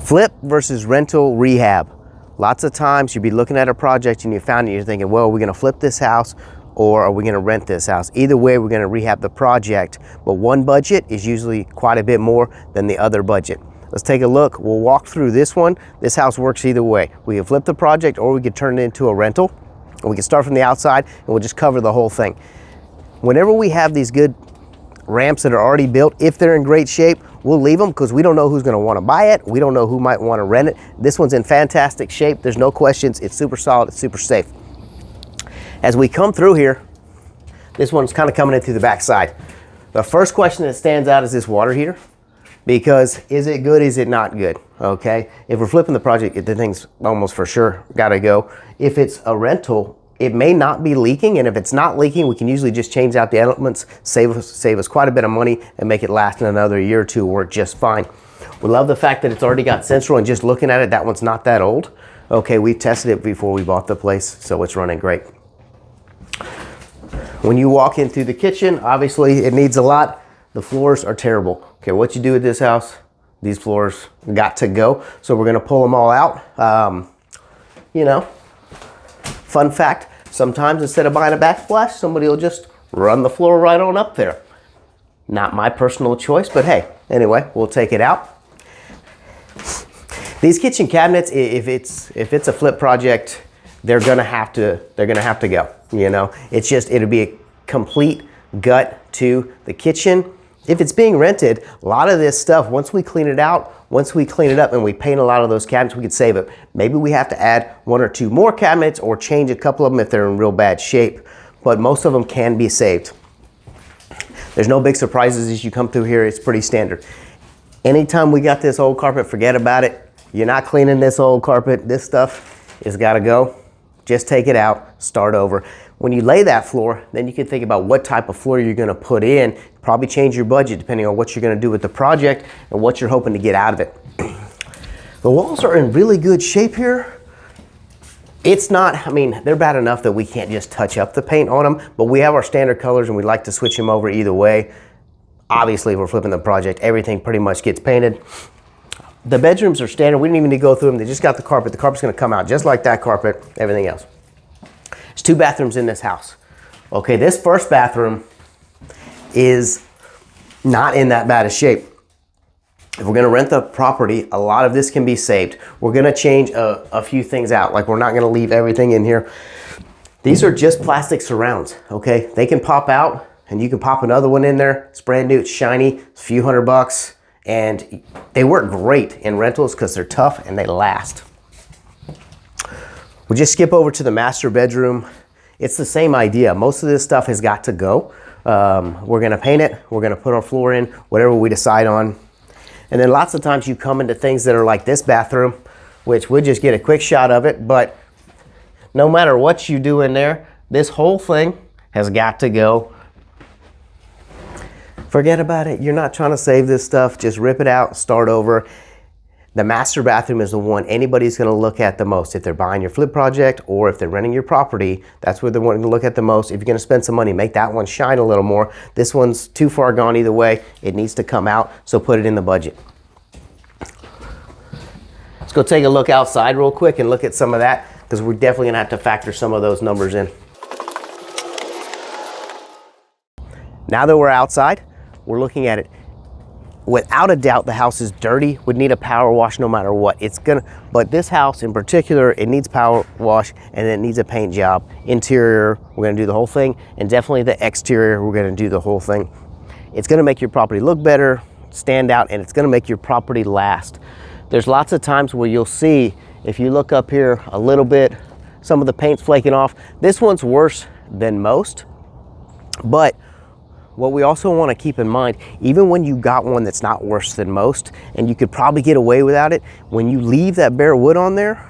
Flip versus rental rehab. Lots of times you'll be looking at a project and you found it, you're thinking, well, are we gonna flip this house or are we gonna rent this house? Either way, we're gonna rehab the project, but one budget is usually quite a bit more than the other budget. Let's take a look. We'll walk through this one. This house works either way. We can flip the project or we could turn it into a rental. And we can start from the outside and we'll just cover the whole thing. Whenever we have these good ramps that are already built, if they're in great shape, we'll leave them because we don't know who's going to want to buy it. We don't know who might want to rent it. This one's in fantastic shape. There's no questions. It's super solid. It's super safe. As we come through here, this one's kind of coming in through the back side. The first question that stands out is this water heater, because is it good? Is it not good? Okay. If we're flipping the project, the thing's almost for sure got to go. If it's a rental, it may not be leaking, and if it's not leaking, we can usually just change out the elements, save us quite a bit of money, and make it last another year or two, work just fine. We love the fact that it's already got central, and just looking at it, that one's not that old. Okay, we tested it before we bought the place, so it's running great. When you walk in through the kitchen, obviously it needs a lot. The floors are terrible. Okay, what you do with this house, these floors got to go, so we're gonna pull them all out. You know, fun fact, sometimes instead of buying a backsplash, somebody will just run the floor right on up there. Not my personal choice, but hey, anyway, we'll take it out. These kitchen cabinets, if it's a flip project, they're gonna have to go, you know. It'll be a complete gut to the kitchen. If it's being rented, a lot of this stuff, once we clean it out, once we clean it up and we paint a lot of those cabinets, we could save it. Maybe we have to add one or two more cabinets or change a couple of them if they're in real bad shape, but most of them can be saved. There's no big surprises as you come through here. It's pretty standard. Anytime we got this old carpet, forget about it. You're not cleaning this old carpet. This stuff has got to go. Just take it out, start over. When you lay that floor, then you can think about what type of floor you're gonna put in. Probably change your budget depending on what you're gonna do with the project and what you're hoping to get out of it. The walls are in really good shape here. It's not, I mean, they're bad enough that we can't just touch up the paint on them, but we have our standard colors and we like to switch them over either way. Obviously, if we're flipping the project, everything pretty much gets painted. The bedrooms are standard. We didn't even need to go through them. They just got the carpet. The carpet's gonna come out just like that carpet, everything else. There's 2 bathrooms in this house. Okay, this first bathroom is not in that bad a shape. If we're gonna rent the property, a lot of this can be saved. We're gonna change a few things out. Like, we're not gonna leave everything in here. These are just plastic surrounds, okay? They can pop out and you can pop another one in there. It's brand new, it's shiny, it's a few $100, and they work great in rentals because they're tough and they last. We just skip over to the master bedroom. It's the same idea. Most of this stuff has got to go. We're gonna paint it. We're gonna put our floor in, whatever we decide on. And then lots of times you come into things that are like this bathroom, which we'll just get a quick shot of it, but no matter what you do in there, this whole thing has got to go. Forget about it. You're not trying to save this stuff. Just rip it out, start over. The master bathroom is the one anybody's going to look at the most. If they're buying your flip project or if they're renting your property, that's where they're wanting to look at the most. If you're going to spend some money, make that one shine a little more. This one's too far gone either way. It needs to come out, so put it in the budget. Let's go take a look outside real quick and look at some of that, because we're definitely going to have to factor some of those numbers in. Now that we're outside, we're looking at it. Without a doubt, the house is dirty, would need a power wash no matter what. But this house in particular, it needs power wash and it needs a paint job. Interior, we're gonna do the whole thing, and definitely the exterior, we're gonna do the whole thing. It's gonna make your property look better, stand out, and it's gonna make your property last. There's lots of times where you'll see, if you look up here a little bit, some of the paint's flaking off. This one's worse than most, but what we also want to keep in mind, even when you got one that's not worse than most, and you could probably get away without it, when you leave that bare wood on there,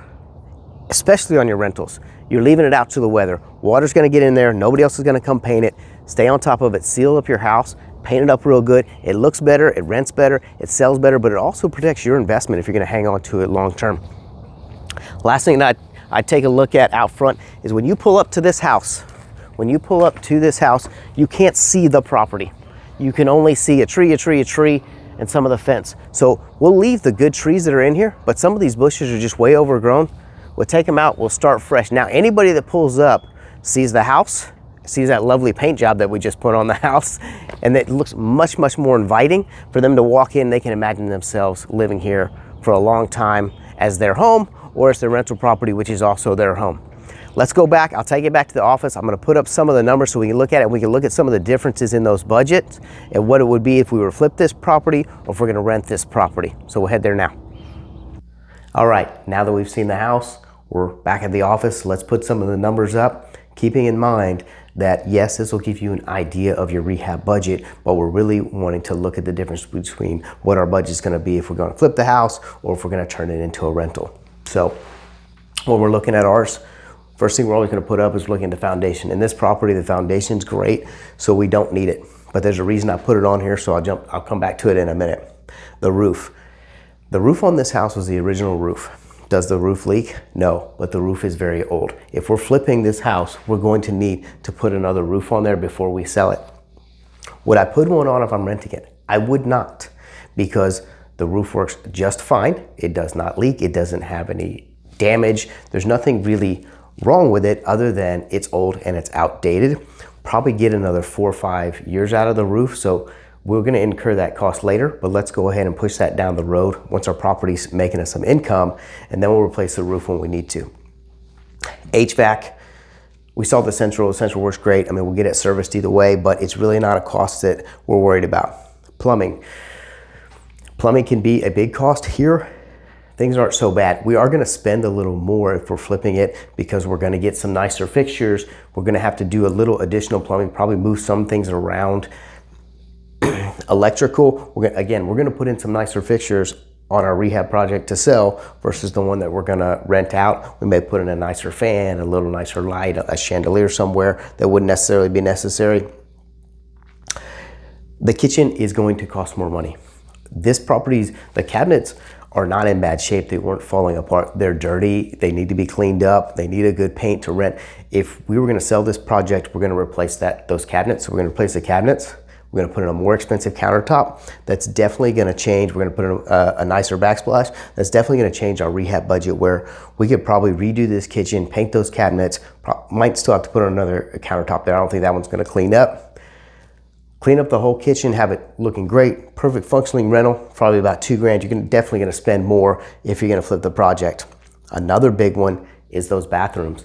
especially on your rentals, you're leaving it out to the weather. Water's going to get in there. Nobody else is going to come paint it. Stay on top of it. Seal up your house. Paint it up real good. It looks better. It rents better. It sells better, but it also protects your investment if you're going to hang on to it long term. Last thing that I take a look at out front is when you pull up to this house, you can't see the property. You can only see a tree, and some of the fence. So we'll leave the good trees that are in here, but some of these bushes are just way overgrown. We'll take them out, we'll start fresh. Now, anybody that pulls up sees the house, sees that lovely paint job that we just put on the house, and it looks much, much more inviting for them to walk in. They can imagine themselves living here for a long time as their home, or as their rental property, which is also their home. Let's go back. I'll take it back to the office. I'm going to put up some of the numbers so we can look at it. We can look at some of the differences in those budgets and what it would be if we were to flip this property or if we're going to rent this property. So we'll head there now. All right, now that we've seen the house, we're back at the office. Let's put some of the numbers up, keeping in mind that yes, this will give you an idea of your rehab budget, but we're really wanting to look at the difference between what our budget is going to be if we're going to flip the house or if we're going to turn it into a rental. So when we're looking at ours, first thing we're always going to put up is looking at the foundation. In this property, the foundation's great, so we don't need it. But there's a reason I put it on here, so I'll come back to it in a minute. The roof. The roof on this house was the original roof. Does the roof leak? No, but the roof is very old. If we're flipping this house, we're going to need to put another roof on there before we sell it. Would I put one on if I'm renting it? I would not, because the roof works just fine. It does not leak. It doesn't have any damage. There's nothing really wrong with it other than it's old and it's outdated. Probably get another 4 or 5 years out of the roof, so we're going to incur that cost later, but let's go ahead and push that down the road once our property's making us some income, and then we'll replace the roof when we need to. HVAC, we saw the central works great. I mean, we'll get it serviced either way, but it's really not a cost that we're worried about. Plumbing can be a big cost here. Things aren't so bad. We are going to spend a little more if we're flipping it because we're going to get some nicer fixtures. We're going to have to do a little additional plumbing, probably move some things around. Electrical, we're going to put in some nicer fixtures on our rehab project to sell versus the one that we're going to rent out. We may put in a nicer fan, a little nicer light, a chandelier somewhere that wouldn't necessarily be necessary. The kitchen is going to cost more money. This property's, the cabinets are not in bad shape. They weren't falling apart. They're dirty. They need to be cleaned up. They need a good paint to rent. If we were going to sell this project, we're going to replace those cabinets. So we're going to replace the cabinets. We're going to put in a more expensive countertop. That's definitely going to change. We're going to put in a nicer backsplash. That's definitely going to change our rehab budget, where we could probably redo this kitchen, paint those cabinets. Might still have to put in another countertop there. I don't think that one's going to clean up. Clean up the whole kitchen, have it looking great, perfect functioning rental, probably about $2,000. You're definitely going to spend more if you're going to flip the project. Another big one is those bathrooms.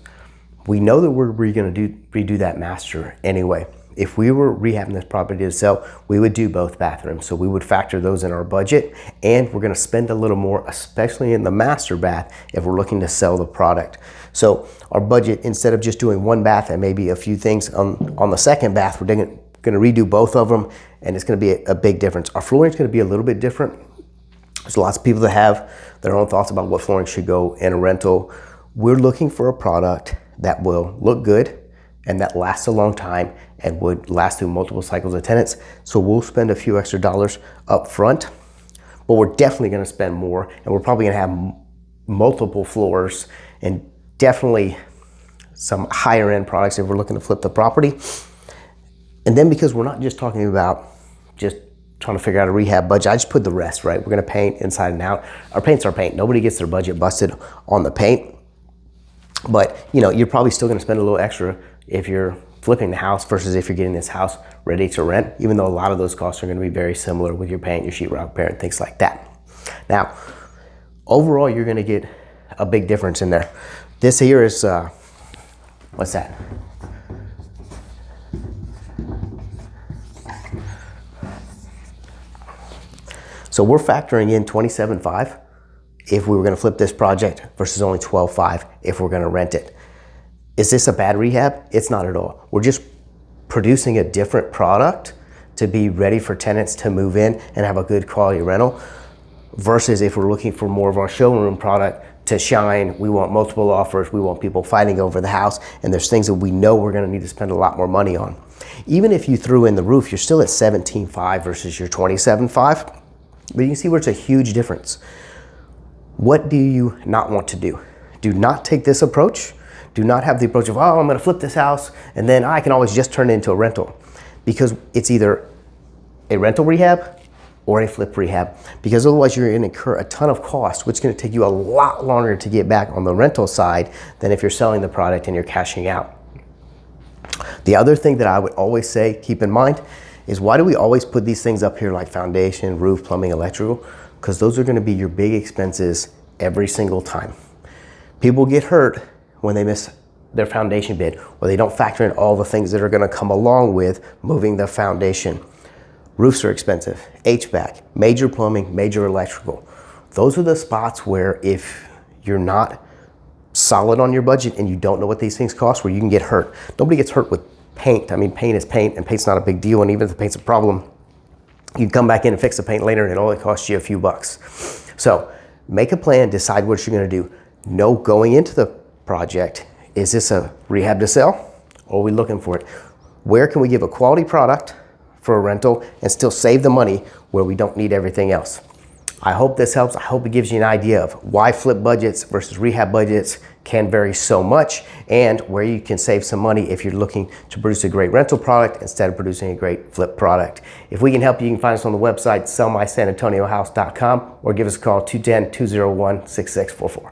We know that we're going to redo that master anyway. If we were rehabbing this property to sell, we would do both bathrooms. So we would factor those in our budget, and we're going to spend a little more, especially in the master bath, if we're looking to sell the product. So our budget, instead of just doing one bath and maybe a few things on the second bath, we're going to redo both of them, and it's going to be a big difference. Our flooring is going to be a little bit different. There's lots of people that have their own thoughts about what flooring should go in a rental. We're looking for a product that will look good and that lasts a long time and would last through multiple cycles of tenants. So we'll spend a few extra dollars up front, but we're definitely going to spend more, and we're probably going to have multiple floors and definitely some higher end products if we're looking to flip the property. And then, because we're not just talking about just trying to figure out a rehab budget, I just put the rest, right? We're going to paint inside and out. Our paint's our paint. Nobody gets their budget busted on the paint. But, you're probably still going to spend a little extra if you're flipping the house versus if you're getting this house ready to rent, even though a lot of those costs are going to be very similar with your paint, your sheetrock repair, and things like that. Now, overall, you're going to get a big difference in there. This here is, what's that? So we're factoring in $27,500 if we were going to flip this project versus only $12,500 if we're going to rent it. Is this a bad rehab? It's not at all. We're just producing a different product to be ready for tenants to move in and have a good quality rental, versus if we're looking for more of our showroom product to shine. We want multiple offers. We want people fighting over the house, and there's things that we know we're going to need to spend a lot more money on. Even if you threw in the roof, you're still at $17,500 versus your $27,500. But you can see where it's a huge difference. What do you not want to do? Do not take this approach. Do not have the approach of, I'm going to flip this house and then I can always just turn it into a rental, because it's either a rental rehab or a flip rehab, because otherwise you're going to incur a ton of cost, which is going to take you a lot longer to get back on the rental side than if you're selling the product and you're cashing out. The other thing that I would always say, keep in mind, is why do we always put these things up here like foundation, roof, plumbing, electrical? Because those are going to be your big expenses every single time. People get hurt when they miss their foundation bid, or they don't factor in all the things that are going to come along with moving the foundation. Roofs are expensive, HVAC, major plumbing, major electrical. Those are the spots where if you're not solid on your budget and you don't know what these things cost, where you can get hurt. Nobody gets hurt with paint. I mean, paint is paint, and paint's not a big deal, and even if the paint's a problem, you can come back in and fix the paint later and it only costs you a few bucks. So make a plan, decide what you're going to do. Know going into the project, is this a rehab to sell, or are we looking for it? Where can we give a quality product for a rental and still save the money where we don't need everything else? I hope this helps. I hope it gives you an idea of why flip budgets versus rehab budgets can vary so much, and where you can save some money if you're looking to produce a great rental product instead of producing a great flip product. If we can help you can find us on the website sellmysanantoniohouse.com, or give us a call 210-201-6644.